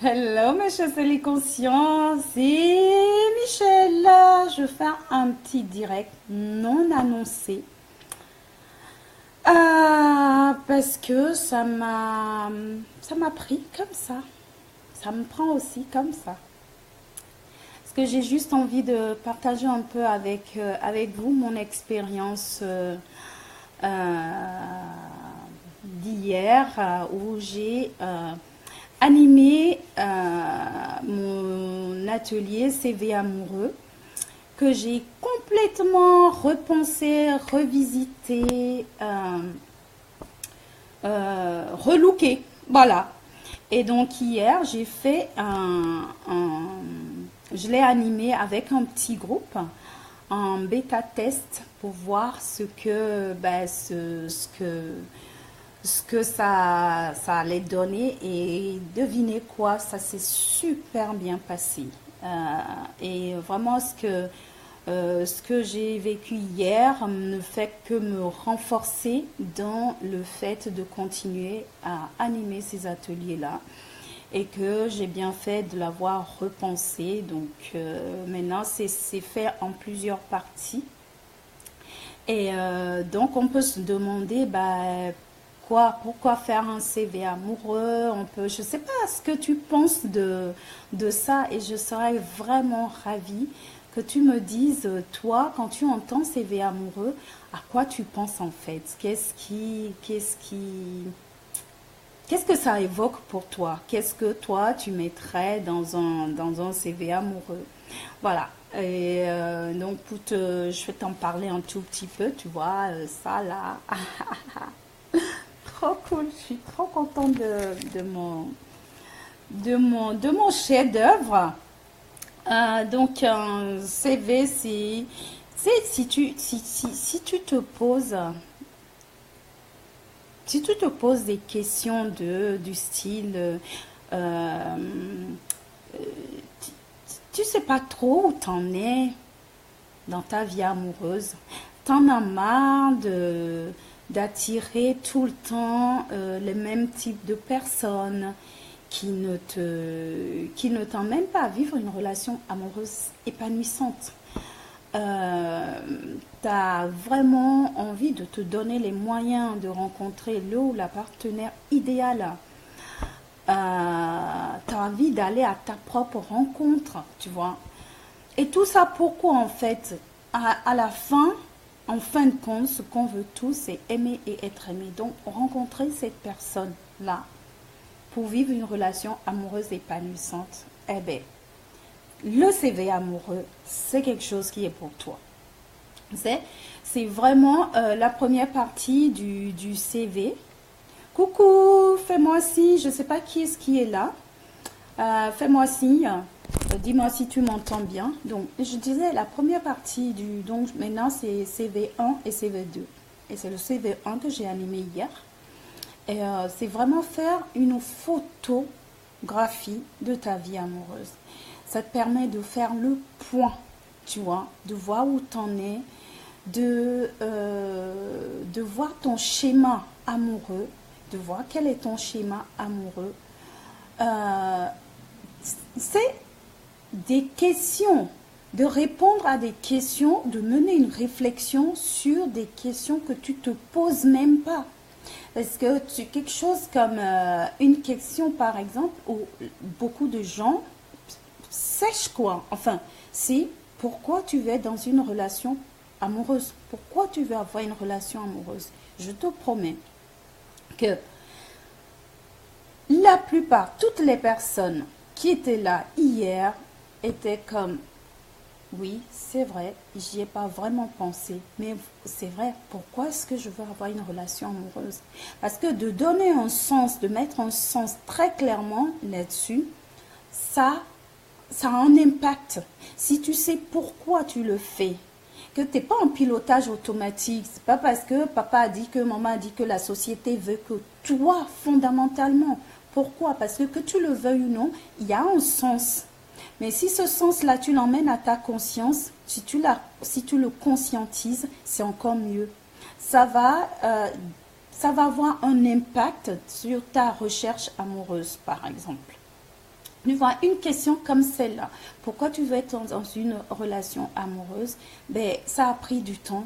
Hello mes chers les conscients, c'est Michel. Là, je fais un petit direct non annoncé parce que ça m'a pris comme ça. Ça me prend aussi comme ça. Parce que j'ai juste envie de partager un peu avec vous mon expérience d'hier où j'ai animé mon atelier CV amoureux que j'ai complètement repensé, revisité, relooké. Voilà. Et donc hier, j'ai fait je l'ai animé avec un petit groupe en bêta test pour voir ce que ça allait donner et devinez quoi, ça s'est super bien passé. Et vraiment ce que j'ai vécu hier ne fait que me renforcer dans le fait de continuer à animer ces ateliers-là et que j'ai bien fait de l'avoir repensé. Donc maintenant, c'est fait en plusieurs parties. Et donc, on peut se demander, pourquoi faire un CV amoureux? Je sais pas ce que tu penses de ça et je serais vraiment ravie que tu me dises, toi, quand tu entends CV amoureux, à quoi tu penses en fait? Qu'est-ce que ça évoque pour toi? Qu'est-ce que toi, tu mettrais dans un CV amoureux? Voilà. Et donc, je vais t'en parler un tout petit peu, tu vois, ça là. Trop cool, je suis trop contente de mon chef-d'œuvre. Donc, un CV, si tu te poses, des questions du style, euh, tu sais pas trop où t'en es dans ta vie amoureuse, t'en as marre d'attirer tout le temps les mêmes types de personnes qui ne t'emmènent pas à vivre une relation amoureuse épanouissante. Euh, tu as vraiment envie de te donner les moyens de rencontrer le ou la partenaire idéale. Tu as envie d'aller à ta propre rencontre, tu vois. Et tout ça, pourquoi en fait, à la fin, en fin de compte, ce qu'on veut tous, c'est aimer et être aimé. Donc, rencontrer cette personne-là pour vivre une relation amoureuse épanouissante, eh bien, le CV amoureux, c'est quelque chose qui est pour toi. C'est vraiment la première partie du CV. Coucou, fais-moi si, je ne sais pas qui est là. Fais-moi signe. Dis-moi si tu m'entends bien. Donc, je disais la première partie donc maintenant c'est CV1 et CV2. Et c'est le CV1 que j'ai animé hier. Et c'est vraiment faire une photographie de ta vie amoureuse. Ça te permet de faire le point, tu vois, de voir où tu en es, de voir ton schéma amoureux, de voir quel est ton schéma amoureux. Euh, c'est des questions, de répondre à des questions, de mener une réflexion sur des questions que tu te poses même pas. Parce que c'est quelque chose comme une question, par exemple, où beaucoup de gens sèchent quoi. Enfin, c'est pourquoi tu veux être dans une relation amoureuse. Pourquoi tu veux avoir une relation amoureuse. Je te promets que la plupart, toutes les personnes qui étaient là hier étaient comme oui, c'est vrai, j'y ai pas vraiment pensé, mais c'est vrai, pourquoi est-ce que je veux avoir une relation amoureuse? Parce que de donner un sens, de mettre un sens très clairement là-dessus, ça a un impact. Si tu sais pourquoi tu le fais, que tu n'es pas en pilotage automatique, c'est pas parce que papa a dit que maman a dit que la société veut que toi, fondamentalement, pourquoi? Parce que tu le veuilles ou non, il y a un sens. Mais si ce sens-là, tu l'emmènes à ta conscience, si tu le conscientises, c'est encore mieux. Ça va, euh, ça va avoir un impact sur ta recherche amoureuse, par exemple. Tu vois, une question comme celle-là, pourquoi tu veux être dans une relation amoureuse? Ben, ça a pris du temps.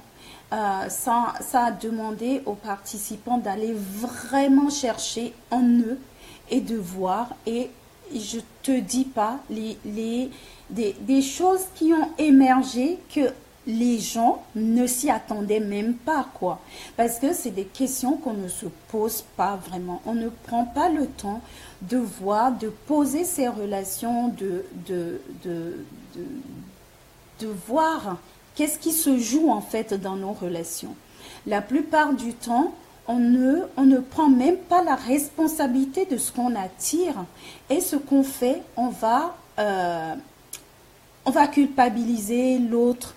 Ça a demandé aux participants d'aller vraiment chercher en eux et de voir. Et je te dis pas des choses qui ont émergé que les gens ne s'y attendaient même pas, quoi. Parce que c'est des questions qu'on ne se pose pas vraiment. On ne prend pas le temps de voir, de poser ces relations, de voir qu'est-ce qui se joue en fait dans nos relations. La plupart du temps, on ne prend même pas la responsabilité de ce qu'on attire et ce qu'on fait, on va culpabiliser l'autre,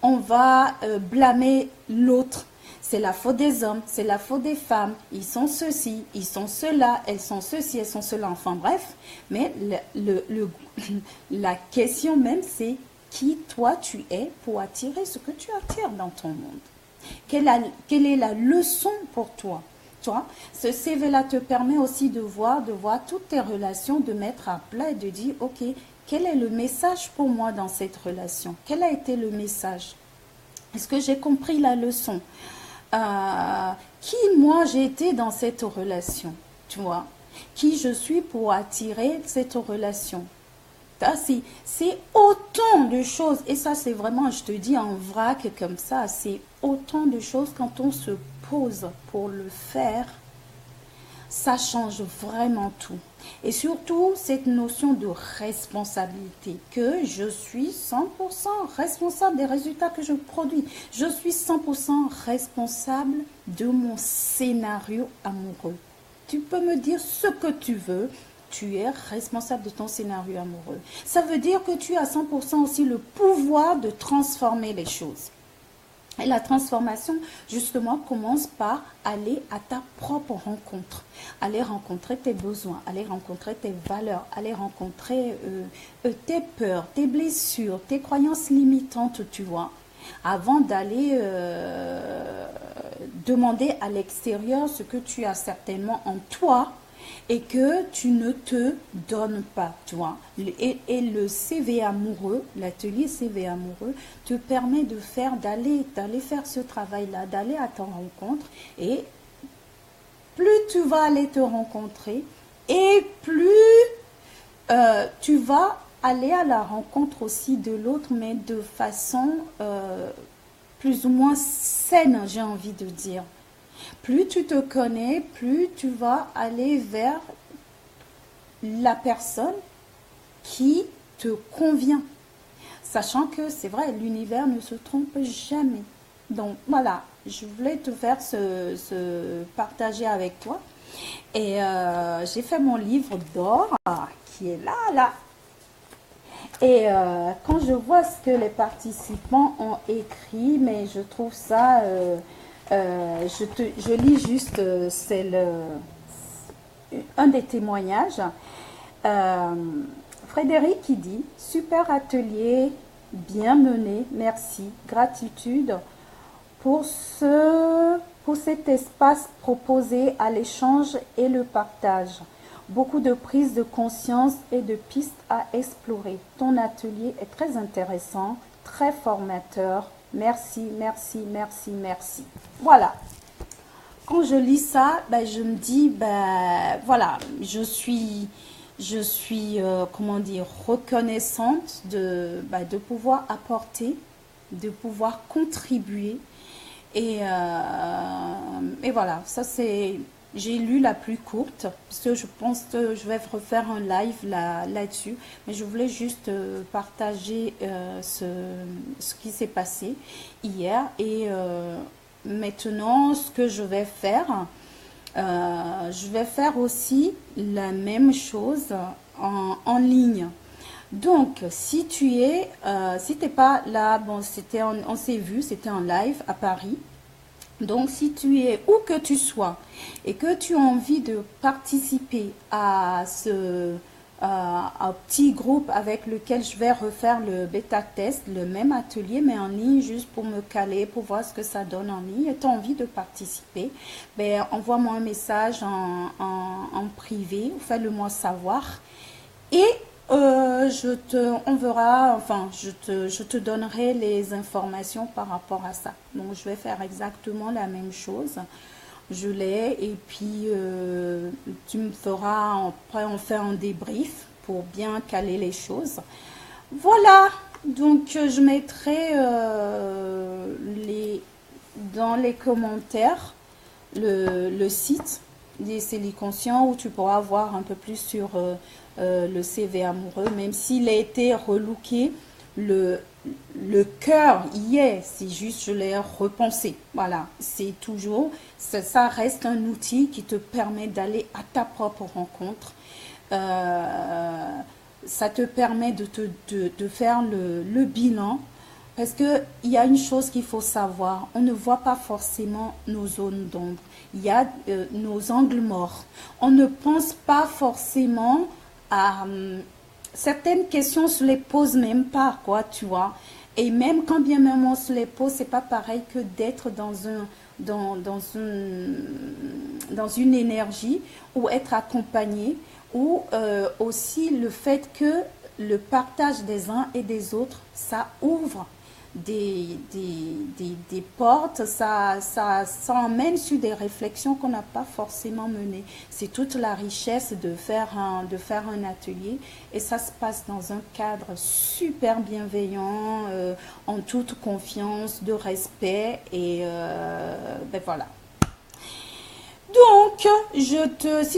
on va blâmer l'autre. C'est la faute des hommes, c'est la faute des femmes. Ils sont ceci, ils sont cela, elles sont ceci, elles sont cela. Enfin bref, mais la question même, c'est qui toi tu es pour attirer ce que tu attires dans ton monde. Quelle est la leçon pour toi? Toi, ce CV-là te permet aussi de voir toutes tes relations, de mettre à plat et de dire, ok, quel est le message pour moi dans cette relation? Quel a été le message? Est-ce que j'ai compris la leçon? Qui moi j'ai été dans cette relation? Tu vois? Qui je suis pour attirer cette relation? C'est autant de choses, et ça c'est vraiment, je te dis en vrac comme ça, c'est autant de choses quand on se pose pour le faire, ça change vraiment tout. Et surtout, cette notion de responsabilité, que je suis 100% responsable des résultats que je produis. Je suis 100% responsable de mon scénario amoureux. Tu peux me dire ce que tu veux, tu es responsable de ton scénario amoureux. Ça veut dire que tu as 100% aussi le pouvoir de transformer les choses. Et la transformation, justement, commence par aller à ta propre rencontre. Aller rencontrer tes besoins, aller rencontrer tes valeurs, aller rencontrer tes peurs, tes blessures, tes croyances limitantes, tu vois. Avant d'aller demander à l'extérieur ce que tu as certainement en toi et que tu ne te donnes pas, tu vois. Et le CV amoureux, l'atelier CV amoureux, te permet d'aller faire ce travail-là, d'aller à ta rencontre. Et plus tu vas aller te rencontrer, et plus tu vas aller à la rencontre aussi de l'autre, mais de façon plus ou moins saine, j'ai envie de dire. Plus tu te connais, plus tu vas aller vers la personne qui te convient. Sachant que c'est vrai, l'univers ne se trompe jamais. Donc voilà, je voulais te faire ce partager avec toi. Et j'ai fait mon livre d'or qui est là. Et quand je vois ce que les participants ont écrit, mais je trouve ça... je lis juste un des témoignages. Frédéric qui dit: super atelier, bien mené, merci, gratitude pour cet espace proposé à l'échange et le partage. Beaucoup de prise de conscience et de pistes à explorer. Ton atelier est très intéressant, très formateur. Merci, merci, merci, merci. Voilà. Quand je lis ça, ben, je me dis, ben, voilà, je suis comment dire, reconnaissante de pouvoir apporter, de pouvoir contribuer. Et voilà, ça c'est... J'ai lu la plus courte, parce que je pense que je vais refaire un live là-dessus. Mais je voulais juste partager ce qui s'est passé hier. Et maintenant, ce que je vais faire aussi la même chose en ligne. Donc, si t'es pas là, bon, on s'est vu, c'était en live à Paris. Donc, si tu es où que tu sois et que tu as envie de participer à un petit groupe avec lequel je vais refaire le bêta-test, le même atelier, mais en ligne, juste pour me caler, pour voir ce que ça donne en ligne, et tu as envie de participer, ben, envoie-moi un message en privé, fais-le moi savoir. Et on verra, enfin, je te donnerai les informations par rapport à ça. Donc, je vais faire exactement la même chose. Je l'ai et puis tu me feras, après on fait un débrief pour bien caler les choses. Voilà, donc je mettrai dans les commentaires le site des cellules conscients où tu pourras voir un peu plus sur le CV amoureux, même s'il a été relooké, le cœur y est, c'est juste je l'ai repensé. Voilà, c'est toujours, ça reste un outil qui te permet d'aller à ta propre rencontre. Ça te permet de faire le bilan. Parce qu'il y a une chose qu'il faut savoir, on ne voit pas forcément nos zones d'ombre, il y a nos angles morts. On ne pense pas forcément à certaines questions, on se les pose même pas, quoi, tu vois. Et même quand bien même on se les pose, c'est pas pareil que d'être dans une énergie ou être accompagné, ou aussi le fait que le partage des uns et des autres, ça ouvre des portes, ça emmène sur des réflexions qu'on n'a pas forcément menées. C'est toute la richesse de faire un atelier, et ça se passe dans un cadre super bienveillant, en toute confiance, de respect, et ben voilà. Donc, si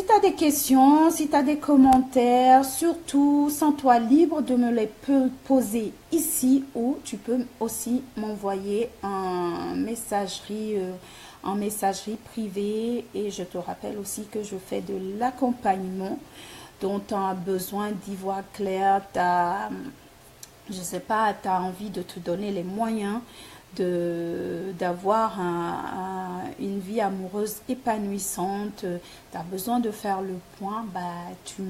tu as des questions, si tu as des commentaires, surtout, sens-toi libre de me les poser ici, ou tu peux aussi m'envoyer en messagerie privée. Et je te rappelle aussi que je fais de l'accompagnement, dont tu as besoin d'y voir clair, je sais pas, tu as envie de te donner les moyens d'avoir une vie amoureuse épanouissante, tu as besoin de faire le point, bah, tu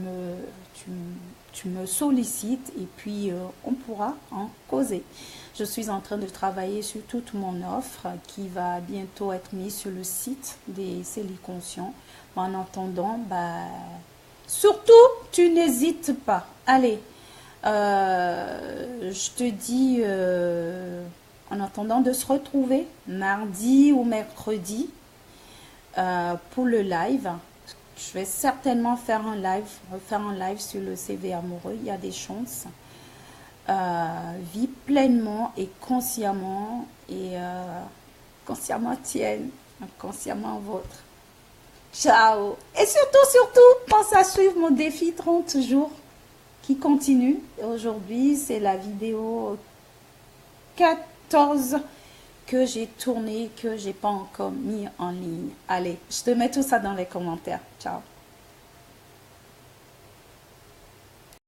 me sollicites, et puis on pourra en causer. Je suis en train de travailler sur toute mon offre qui va bientôt être mise sur le site des cellules conscients. En attendant, bah, surtout, tu n'hésites pas. Allez, je te dis... en attendant de se retrouver mardi ou mercredi pour le live. Je vais certainement refaire un live sur le CV amoureux. Il y a des chances. Vis pleinement et consciemment, et consciemment tienne, consciemment vôtre. Ciao. Et surtout, pense à suivre mon défi 30 jours qui continue. Aujourd'hui, c'est la vidéo 14 que j'ai tourné, que j'ai pas encore mis en ligne. Allez, je te mets tout ça dans les commentaires. Ciao.